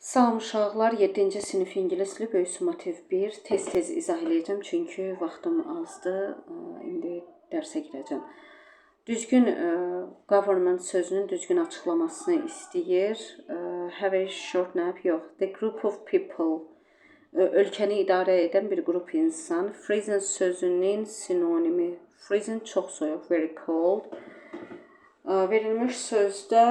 Salam uşaqlar, 7-ci sinif ingilis dili böyük summativ 1. Tez-tez izah edəcəm çünki vaxtım azdır. İndi dərsə girəcəm. Düzgün government sözünün düzgün açıqlamasını istəyir. Have a short nap yox. The group of people. Ölkəni idarə edən bir qrup insan. Freezing sözünün sinonimi. Freezing çox soyuq, very cold. Verilmiş sözdə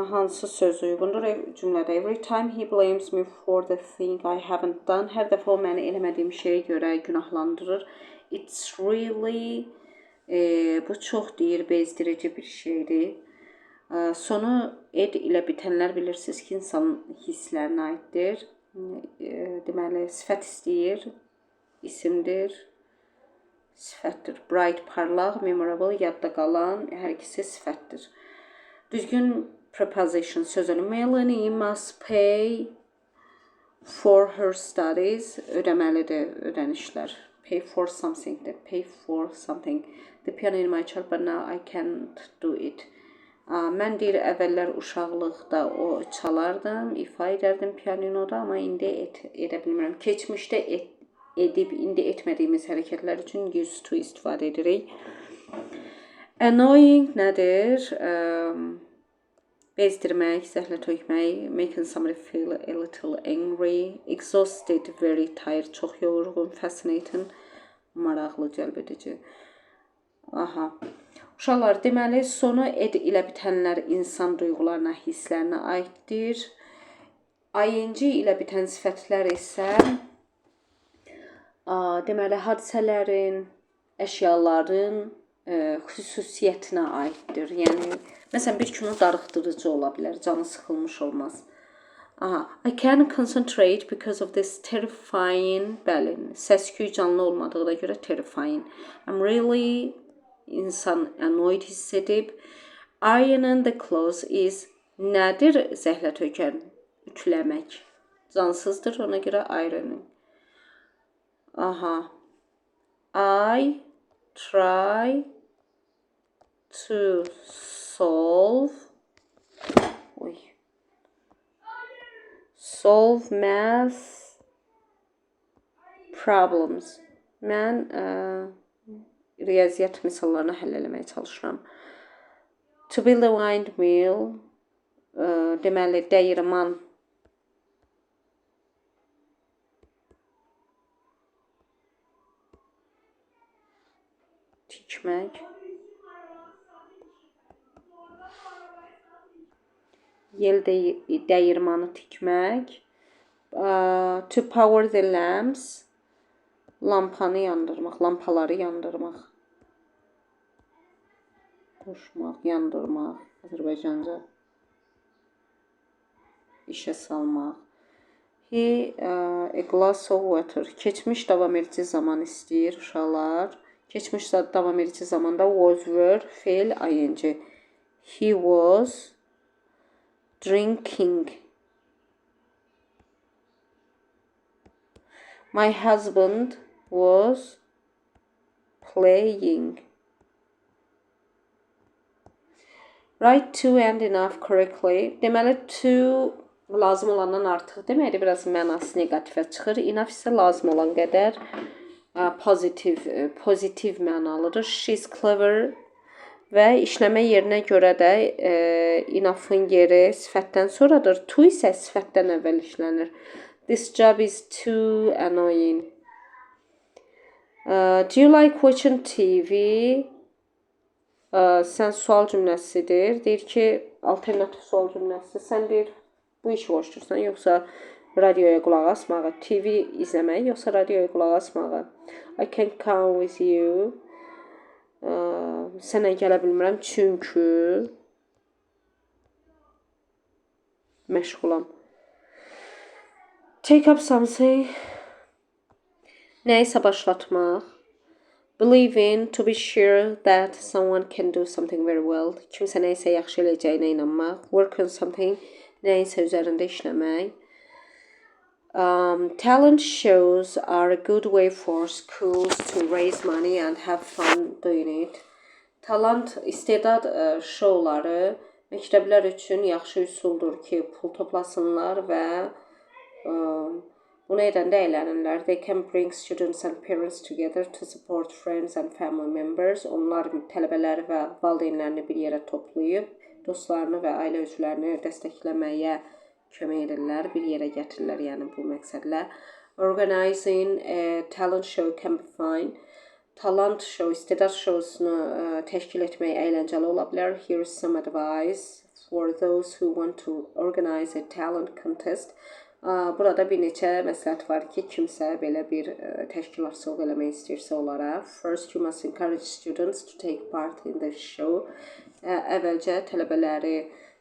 hansı söz uyğundur? Cümlədə every time he blames me for the thing I haven't done. Hər dəfə o məni eləmədiyim şeyə görə günahlandırır. It's really bu çox deyir, bezdirici bir şeydir. Sonu ed ilə bitənlər bilirsiniz ki, insanın hisslərinə aiddir. Deməli, sifət istəyir, isimdir. Sifətdir. Bright, parlaq, memorable, yadda qalan, hər ikisi sifətdir. Düzgün preposition sözünü Melanie must pay for her studies. Ödəməlidir, ödənişlər. Pay for something. Pay for something. The piano in my child, but now I can't do it. Mən deyir, əvvəllər uşaqlıqda o çalardım, ifa edərdim pianinoda, amma indi edə bilmirəm. Keçmişdə edib, indi etmədiyimiz hərəkətlər üçün used to istifadə edirik. Annoying nədir? Bezdirmək, zəhlə tökmək, making somebody feel a little angry. Exhausted, very tired, çox yorğun. Fascinating, maraqlı, cəlb edici. Aha. Uşaqlar, deməli, sonu ed ilə bitənlər insan duyğularına, hisslərinə aiddir. ING ilə bitən sifətlər isə deməli, hadisələrin, əşyaların xüsusiyyətinə aiddir. Yəni, məsələn, bir kino darıxdırıcı ola bilər, canı sıxılmış olmaz. I can't concentrate because of this terrifying, bəli, səs-küy canlı olmadığına görə terrifying. I'm really, insan annoyed hiss edib. Ironing the clothes is, nədir zəhlə tökən? Ütüləmək. Cansızdır, ona görə ironing. I try to solve math problems. Mən riyaziyyat misallarını həll eləməyə çalışıram. To build a windmill, deməli, dəyirman. Tikmək. Yel dəyirmanı tikmək. To power the lamps. Lampanı yandırmaq, lampaları yandırmaq. Qoşmaq, yandırmaq. Azərbaycanca. İşə salmaq. A glass of water. Keçmiş davam edici zaman istəyir uşaqlar. Keçmiş davam edici zamanda was, were, fail, ing. He was drinking. My husband was playing. Write to and enough correctly. Deməli, to lazım olandan artıq deməkdir, biraz mənası negatifə çıxır. Enough isə lazım olan qədər pozitiv mənalıdır. She's clever və işləmə yerinə görə də enough'ın yeri sifətdən sonradır. To isə sifətdən əvvəl işlənir. This job is too annoying. Do you like watching TV? Sən sual cümləsidir. Deyir ki, alternativ sual cümləsi. Sən deyir, bu işi hoşdursan, yoxsa radioya qulaq asmağı, TV izləmək, yoxsa radioya qulaq asmağı. I can come with you. Sənə gələ bilmirəm, çünki məşğulam. Take up something. Nəyisə başlatmaq. Believe in, to be sure that someone can do something very well. Kimsə nəyisə yaxşı eləyəcəyinə inanmaq. Work on something. Nəyisə üzərində işləmək. Talent shows are a good way for schools to raise money and have fun doing it. Talant, istedad şouları məktəblər üçün yaxşı üsuldur ki, pul toplasınlar və bunu edəndə əylənirlər. They can bring students and parents together to support friends and family members. Onlar tələbələri və valideynlərini bir yerə toplayıb, dostlarını və ailə üzvlərini dəstəkləməyə kömək edirlər, bir yerə gətirirlər, yəni bu məqsədlə. Organizing a talent show can be fun. Talant show, istedad şousunu təşkil etmək əyləncəli ola bilər. Here is some advice for those who want to organize a talent contest. Burada bir neçə məsləhət var ki, kimsə belə bir təşkilatçılıq eləmək istəyirsə onlara. First, you must encourage students to take part in the show. Əvvəlcə tələbələri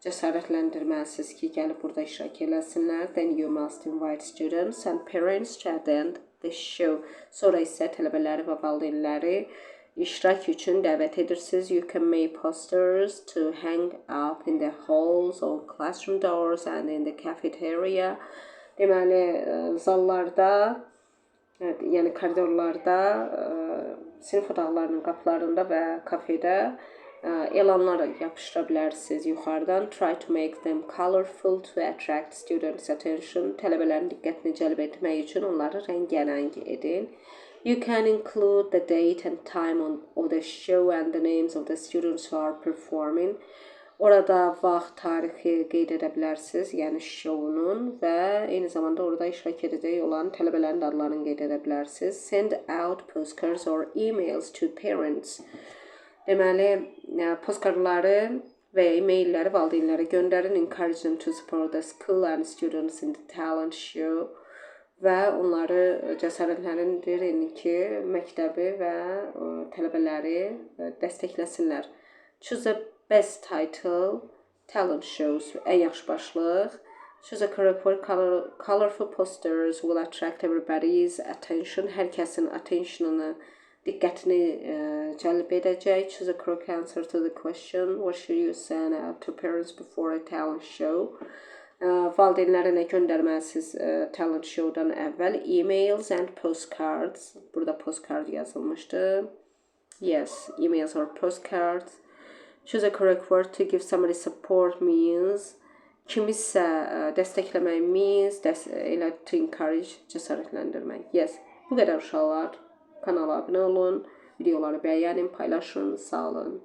cəsarətləndirməlisiniz ki, gəlib burada iştirak eləsinlər. Then you must invite students and parents to attend the show. Sonra isə tələbələri və valideynləri iştirak üçün dəvət edirsiniz. You can make posters to hang up in the halls or classroom doors and in the cafeteria. Deməli, zallarda, yəni koridorlarda, sinif otaqlarının qapılarında və kafedə elanlar yapışdıra bilərsiniz yuxarıdan. Try to make them colorful to attract students' attention. Tələbələrin diqqətini cəlb etmək üçün onları rəngarəng edin. You can include the date and time of the show and the names of the students who are performing. Orada vaxt, tarixi qeyd edə bilərsiniz, yəni şovunun və eyni zamanda orada iştirak edəcək olan tələbələrin adlarını qeyd edə bilərsiniz. Send out postcards or emails to parents. Deməli, postkartları və e-mailləri valideynlərə göndərin. Encourage them to support the school and students in the talent show. Və onları cəsarətləndirin ki, məktəbi və tələbələri dəstəkləsinlər. Choose a best title, talent shows, ən yaxşı başlıq. Choose a correct word, colorful posters will attract everybody's attention. Hər kəsin attention'ını, diqqətini cəlb edəcək. Choose a correct answer to the question. What should you send out to parents before a talent show? Valideynlərə nə göndərməlisiniz talent show'dan əvvəl? Emails and postcards. Burada postcard yazılmışdı. Yes, emails or postcards. Choose a correct word to give somebody support means. Kimisə dəstəkləmək means, elə to encourage, cəsarətləndirmək. Yes, bu qədər uşaqlar. Kanala abunə olun, videoları bəyənin, paylaşın, sağ olun.